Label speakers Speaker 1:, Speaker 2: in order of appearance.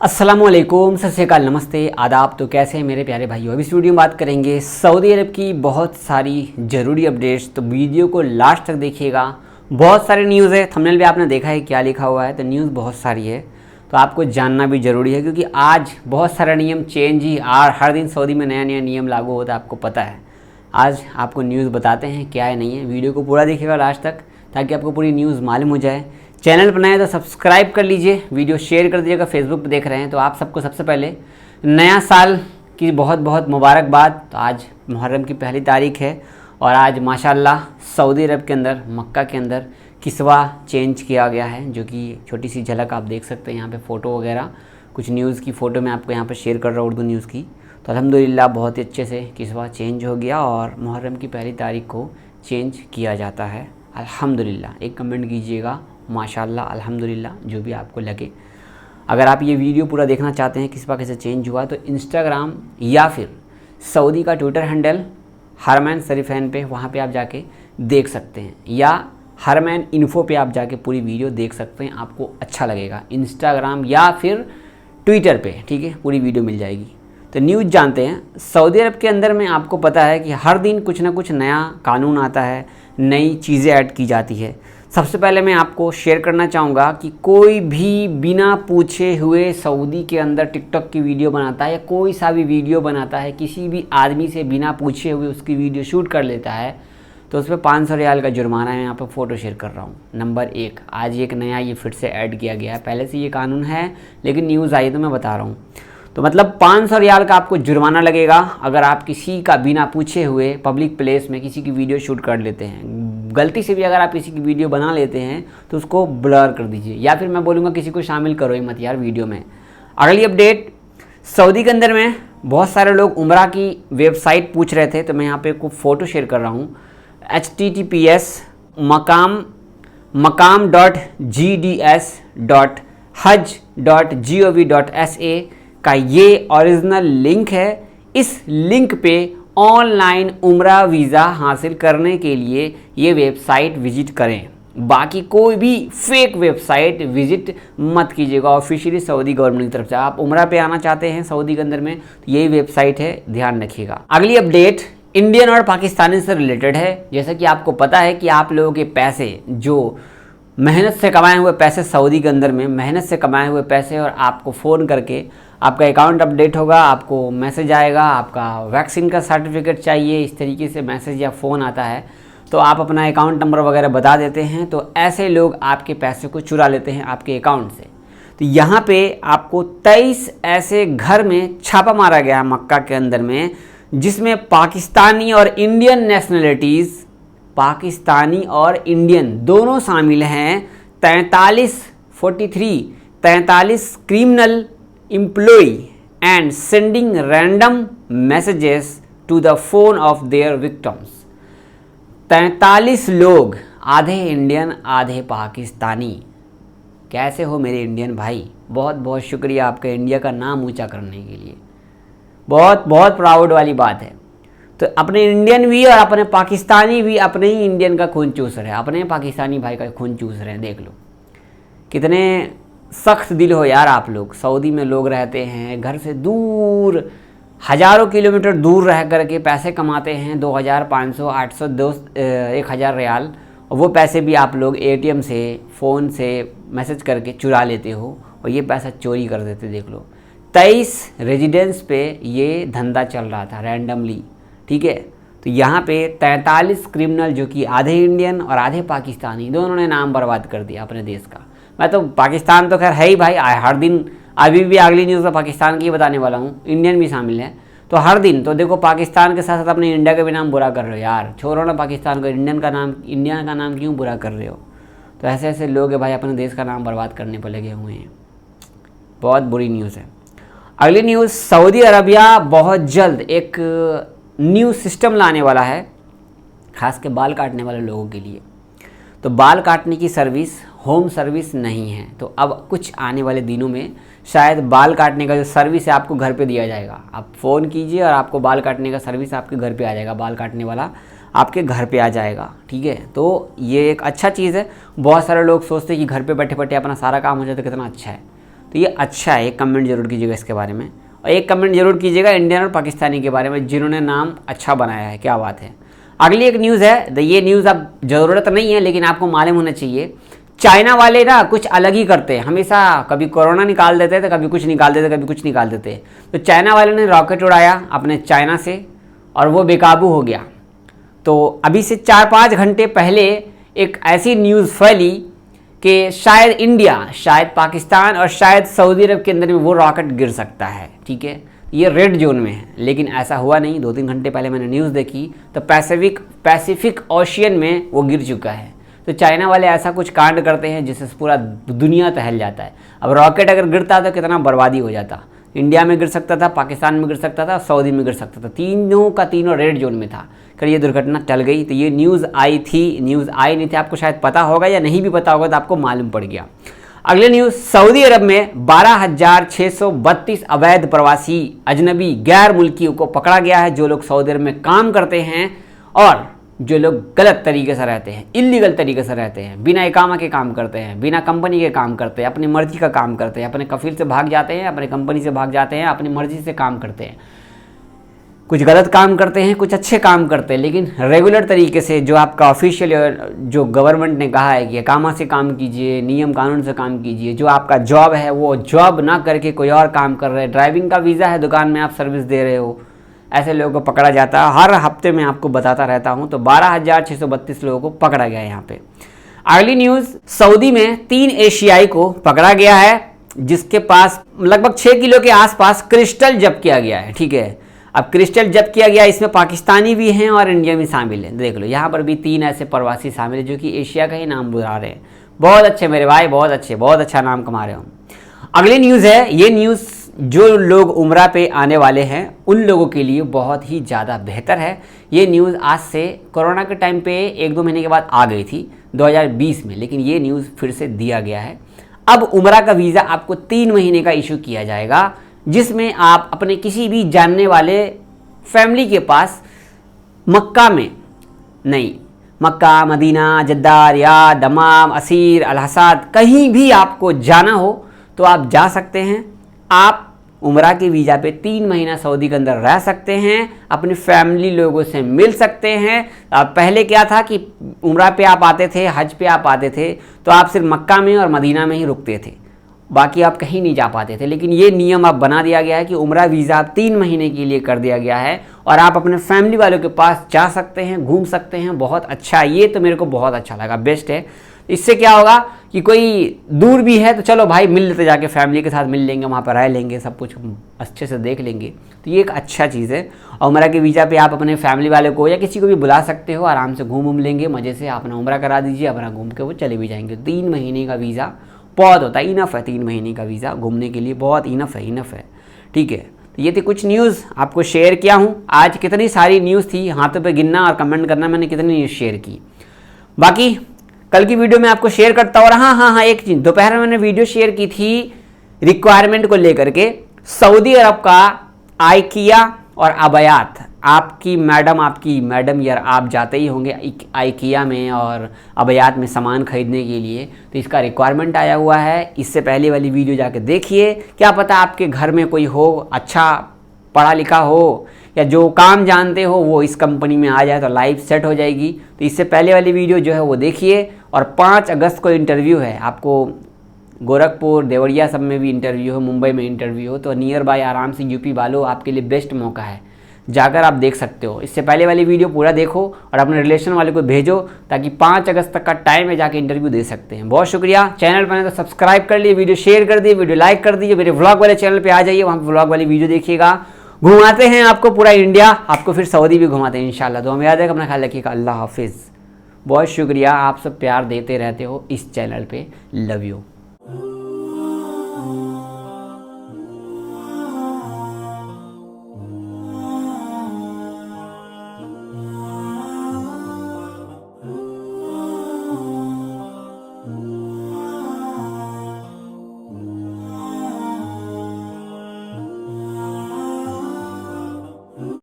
Speaker 1: अस्सलामुअलैकुम, सत श्री अकाल, नमस्ते, आदाब। तो कैसे हैं मेरे प्यारे भाइयों। अब इस वीडियो में बात करेंगे सऊदी अरब की बहुत सारी ज़रूरी अपडेट्स। तो वीडियो को लास्ट तक देखिएगा। बहुत सारी न्यूज़ है, थंबनेल भी आपने देखा है क्या लिखा हुआ है। तो न्यूज़ बहुत सारी है, तो आपको जानना भी ज़रूरी है, क्योंकि आज बहुत सारा नियम चेंज ही हर दिन सऊदी में नया नया नियम लागू होता है, आपको पता है। आज आपको न्यूज़ बताते हैं क्या है नहीं है। वीडियो को पूरा देखिएगा लास्ट तक, ताकि आपको पूरी न्यूज़ मालूम हो जाए। चैनल पर नए तो सब्सक्राइब कर लीजिए, वीडियो शेयर कर दीजिएगा। फेसबुक पर देख रहे हैं तो आप सबको सबसे पहले नया साल की बहुत बहुत मुबारकबाद। तो आज मुहर्रम की पहली तारीख है और आज माशाल्लाह सऊदी अरब के अंदर, मक्का के अंदर किस्वा चेंज किया गया है, जो कि छोटी सी झलक आप देख सकते हैं यहाँ पे, फ़ोटो वगैरह कुछ न्यूज़ की फ़ोटो मैं आपको यहाँ पर शेयर कर रहा हूँ, उर्दू न्यूज़ की। तो अल्हम्दुलिल्लाह बहुत ही अच्छे से किस्वा चेंज हो गया और मुहर्रम की पहली तारीख को चेंज किया जाता है। अल्हम्दुलिल्लाह एक कमेंट कीजिएगा, माशाल्लाह, अल्हम्दुलिल्लाह, जो भी आपको लगे। अगर आप ये वीडियो पूरा देखना चाहते हैं किस्वा कैसे चेंज हुआ, तो इंस्टाग्राम या फिर सऊदी का ट्विटर हैंडल हरमैन शरीफैन पे, वहाँ पे आप जाके देख सकते हैं, या हरमैन इन्फो पे आप जाके पूरी वीडियो देख सकते हैं। आपको अच्छा लगेगा, इंस्टाग्राम या फिर ट्विटर पे, ठीक है, पूरी वीडियो मिल जाएगी। तो न्यूज़ जानते हैं। सऊदी अरब के अंदर में आपको पता है कि हर दिन कुछ ना कुछ नया कानून आता है, नई चीज़ें ऐड की जाती है। सबसे पहले मैं आपको शेयर करना चाहूँगा कि कोई भी बिना पूछे हुए सऊदी के अंदर टिकटॉक की वीडियो बनाता है या कोई सा भी वीडियो बनाता है, किसी भी आदमी से बिना पूछे हुए उसकी वीडियो शूट कर लेता है, तो उस पर 500 रियाल का जुर्माना है। मैं यहाँ पर फ़ोटो शेयर कर रहा हूँ। नंबर 1, आज एक नया ये फिर से ऐड किया गया है। पहले से ये कानून है, लेकिन न्यूज़ आई तो मैं बता रहा हूँ। तो मतलब 500 रियाल का आपको जुर्माना लगेगा अगर आप किसी का बिना पूछे हुए पब्लिक प्लेस में किसी की वीडियो शूट कर लेते हैं। गलती से भी अगर आप किसी की वीडियो बना लेते हैं तो उसको ब्लर कर दीजिए, या फिर मैं बोलूँगा किसी को शामिल करो ही मत यार वीडियो में। अगली अपडेट, सऊदी के अंदर में बहुत सारे लोग उम्रा की वेबसाइट पूछ रहे थे, तो मैं यहाँ पर एक फ़ोटो शेयर कर रहा हूँ। makam.gds.hajj.gov.sa का ये ओरिजिनल लिंक है। इस लिंक पे ऑनलाइन उम्रा वीज़ा हासिल करने के लिए ये वेबसाइट विजिट करें। बाकी कोई भी फेक वेबसाइट विजिट मत कीजिएगा। ऑफिशियली सऊदी गवर्नमेंट की तरफ से आप उम्रा पे आना चाहते हैं सऊदी के अंदर में, तो यही वेबसाइट है, ध्यान रखिएगा। अगली अपडेट इंडियन और पाकिस्तानी से रिलेटेड है। जैसा कि आपको पता है कि आप लोगों के पैसे, जो मेहनत से कमाए हुए पैसे, सऊदी के अंदर में मेहनत से कमाए हुए पैसे, और आपको फ़ोन करके आपका अकाउंट अपडेट होगा, आपको मैसेज आएगा, आपका वैक्सीन का सर्टिफिकेट चाहिए, इस तरीके से मैसेज या फ़ोन आता है, तो आप अपना अकाउंट नंबर वगैरह बता देते हैं, तो ऐसे लोग आपके पैसे को चुरा लेते हैं आपके अकाउंट से। तो यहाँ पे आपको 23 ऐसे घर में छापा मारा गया मक्का के अंदर में, जिसमें पाकिस्तानी और इंडियन नेशनलिटीज़, पाकिस्तानी और इंडियन दोनों शामिल हैं। 43 criminal employ and sending random messages to the phone of their victims. 43 लोग, आधे इंडियन आधे पाकिस्तानी। कैसे हो मेरे इंडियन भाई, बहुत बहुत शुक्रिया आपका इंडिया का नाम ऊंचा करने के लिए। बहुत बहुत प्राउड वाली बात है। तो अपने इंडियन भी और अपने पाकिस्तानी भी अपने ही इंडियन का खून चूस रहे हैं, अपने पाकिस्तानी भाई का खून चूस रहे हैं। देख लो कितने सख्त दिल हो यार आप लोग। सऊदी में लोग रहते हैं घर से दूर, हज़ारों किलोमीटर दूर रह कर के पैसे कमाते हैं, 2000, 500, 800, 1000 रियाल, और वो पैसे भी आप लोग एटीएम से, फ़ोन से मैसेज करके चुरा लेते हो और ये पैसा चोरी कर देते। देख लो 23 रेजिडेंस पे ये धंधा चल रहा था रैंडमली, ठीक है। तो यहाँ पे 43 क्रिमिनल, जो कि आधे इंडियन और आधे पाकिस्तानी, दोनों ने नाम बर्बाद कर दिया अपने देश का। मैं तो पाकिस्तान तो खैर है ही भाई, हर दिन अभी भी अगली न्यूज़ में पाकिस्तान की बताने वाला हूँ, इंडियन भी शामिल है। तो हर दिन तो देखो पाकिस्तान के साथ साथ अपने इंडिया का भी नाम बुरा कर रहे हो यार। छोड़ो ना पाकिस्तान को, इंडिया का नाम क्यों बुरा कर रहे हो। तो ऐसे ऐसे लोग हैं भाई, अपने देश का नाम बर्बाद करने पर लगे हुए हैं। बहुत बुरी न्यूज़ है। अगली न्यूज़, सऊदी अरबिया बहुत जल्द एक न्यू सिस्टम लाने वाला है, खास के बाल काटने वाले लोगों के लिए। तो बाल काटने की सर्विस होम सर्विस नहीं है, तो अब कुछ आने वाले दिनों में शायद बाल काटने का जो सर्विस है आपको घर पे दिया जाएगा। आप फ़ोन कीजिए और आपको बाल काटने का सर्विस आपके घर पे आ जाएगा, बाल काटने वाला आपके घर पे आ जाएगा। ठीक है, तो ये एक अच्छा चीज़ है। बहुत सारे लोग सोचते हैं कि घर पे बैठे बैठे अपना सारा काम हो जाए तो कितना अच्छा है, तो ये अच्छा है। एक कमेंट जरूर कीजिएगा इसके बारे में, और एक कमेंट जरूर कीजिएगा इंडियन और पाकिस्तानी के बारे में जिन्होंने नाम अच्छा बनाया है। क्या बात है। अगली एक न्यूज़ है, ये न्यूज़ अब ज़रूरत नहीं है लेकिन आपको मालूम होना चाहिए। चाइना वाले ना कुछ अलग ही करते हैं हमेशा, कभी कोरोना निकाल देते थे, कभी कुछ निकाल देते, कभी कुछ निकाल देते। तो चाइना वाले ने रॉकेट उड़ाया अपने चाइना से और वो बेकाबू हो गया। तो अभी से 4-5 घंटे पहले एक ऐसी न्यूज़ फैली कि शायद इंडिया, शायद पाकिस्तान और शायद सऊदी अरब के अंदर में वो रॉकेट गिर सकता है। ठीक है, ये रेड जोन में है, लेकिन ऐसा हुआ नहीं। 2-3 घंटे पहले मैंने न्यूज़ देखी तो पैसिफिक ओशियन में वो गिर चुका है। तो चाइना वाले ऐसा कुछ कांड करते हैं जिससे पूरा दुनिया टहल जाता है। अब रॉकेट अगर गिरता तो कितना बर्बादी हो जाता। इंडिया में गिर सकता था, पाकिस्तान में गिर सकता था, सऊदी में गिर सकता था, तीनों का तीनों रेड जोन में था। कर ये दुर्घटना टल गई। तो ये न्यूज़ आई थी, न्यूज़ आई नहीं थी, आपको शायद पता होगा या नहीं भी पता होगा तो आपको मालूम पड़ गया। अगले न्यूज़, सऊदी अरब में 12,632 अवैध प्रवासी अजनबी गैर मुल्कियों को पकड़ा गया है, जो लोग सऊदी अरब में काम करते हैं और जो लोग गलत तरीके से रहते हैं, इल्लीगल तरीके से रहते हैं, बिना इकामा के काम करते हैं, बिना कंपनी के काम करते हैं, अपनी मर्जी का काम करते हैं, अपने कफील से भाग जाते हैं, अपने कंपनी से भाग जाते हैं, अपनी मर्जी से काम करते हैं। कुछ गलत काम करते हैं, कुछ अच्छे काम करते हैं, लेकिन रेगुलर तरीके से जो आपका ऑफिशियल जो गवर्नमेंट ने कहा है कि इकामा से काम कीजिए, नियम कानून से काम कीजिए, जो आपका जॉब है वो जॉब ना करके कोई और काम कर रहे हैं, ड्राइविंग का वीज़ा है, दुकान में आप सर्विस दे रहे हो, ऐसे लोगों को पकड़ा जाता है। हर हफ्ते में आपको बताता रहता हूं। तो 12,632 लोगों को पकड़ा गया है यहाँ पे। अगली न्यूज़, सऊदी में 3 एशियाई को पकड़ा गया है जिसके पास लगभग 6 किलो के आसपास क्रिस्टल जब्त किया गया है। ठीक है, अब क्रिस्टल जब्त किया गया, इसमें पाकिस्तानी भी हैं और इंडिया भी शामिल है। देख लो यहाँ पर भी 3 ऐसे प्रवासी शामिल है जो कि एशिया का ही नाम बुला रहे हैं। बहुत अच्छे मेरे भाई, बहुत अच्छे, बहुत अच्छा नाम कमा रहे हो। अगली न्यूज़ है, ये न्यूज़ जो लोग उम्रा पे आने वाले हैं उन लोगों के लिए बहुत ही ज़्यादा बेहतर है। ये न्यूज़ आज से कोरोना के टाइम पे 1-2 महीने के बाद आ गई थी 2020 में, लेकिन ये न्यूज़ फिर से दिया गया है। अब उम्रा का वीज़ा आपको 3 महीने का इशू किया जाएगा, जिसमें आप अपने किसी भी जानने वाले फैमिली के पास मक्का में नहीं, Mecca, Medina, Jeddah, Riyadh, Dammam, Asir, Al Hasa, कहीं भी आपको जाना हो तो आप जा सकते हैं। आप उम्रा के वीज़ा पे 3 महीना सऊदी के अंदर रह सकते हैं, अपनी फैमिली लोगों से मिल सकते हैं। पहले क्या था कि उम्रा पे आप आते थे, हज पे आप आते थे तो आप सिर्फ मक्का में और मदीना में ही रुकते थे, बाकी आप कहीं नहीं जा पाते थे। लेकिन ये नियम अब बना दिया गया है कि उम्रा वीज़ा आप 3 महीने के लिए कर दिया गया है और आप अपने फैमिली वालों के पास जा सकते हैं, घूम सकते हैं। बहुत अच्छा, ये तो मेरे को बहुत अच्छा लगा, बेस्ट है। इससे क्या होगा कि कोई दूर भी है तो चलो भाई मिल लेते, जाके फैमिली के साथ मिल लेंगे, वहाँ पर रह लेंगे, सब कुछ अच्छे से देख लेंगे। तो ये एक अच्छा चीज़ है। और उम्रा के वीज़ा पे आप अपने फैमिली वाले को या किसी को भी बुला सकते हो, आराम से घूम लेंगे, मज़े से अपना उम्रा करा दीजिए, अपना घूम के वो चले भी जाएंगे। 3 महीने का वीज़ा बहुत होता है, इनफ है। 3 महीने का वीज़ा घूमने के लिए बहुत इनफ है। ठीक है, तो ये थी कुछ न्यूज़ आपको शेयर किया हूँ। आज कितनी सारी न्यूज़ थी, हाथों पे गिनना और कमेंट करना मैंने कितनी न्यूज़ शेयर की। बाकी कल की वीडियो में आपको शेयर करता हूँ। हाँ, एक चीज़, दोपहर में मैंने वीडियो शेयर की थी रिक्वायरमेंट को लेकर के। सऊदी अरब का आइकिया और अबयात, आपकी मैडम यार आप जाते ही होंगे आइकिया में और अबयात में सामान खरीदने के लिए, तो इसका रिक्वायरमेंट आया हुआ है। इससे पहले वाली वीडियो जाके देखिए, क्या पता आपके घर में कोई हो अच्छा पढ़ा लिखा हो या जो काम जानते हो वो इस कंपनी में आ जाए तो लाइफ सेट हो जाएगी। तो इससे पहले वाली वीडियो जो है वो देखिए। और 5 अगस्त को इंटरव्यू है, आपको गोरखपुर, देवरिया सब में भी इंटरव्यू हो, मुंबई में इंटरव्यू हो, तो नियर बाय आराम से यूपी वालों आपके लिए बेस्ट मौका है, जाकर आप देख सकते हो। इससे पहले वाली वीडियो पूरा देखो और अपने रिलेशन वाले को भेजो, ताकि 5 अगस्त तक का टाइम है, जाके इंटरव्यू दे सकते हैं। बहुत शुक्रिया। चैनल पर तो सब्सक्राइब कर लिए, वीडियो शेयर कर दिए, वीडियो लाइक कर दीजिए। मेरे व्लॉग वाले चैनल पर आ जाइए, वहाँ पर व्लॉग वाली वीडियो देखिएगा। घुमाते हैं आपको पूरा इंडिया, आपको फिर सऊदी भी घुमाते हैं इंशाल्लाह। तो हमें याद है, अपना ख्याल रखिएगा। अल्लाह हाफिज़। बहुत शुक्रिया, आप सब प्यार देते रहते हो इस चैनल पे। Love you.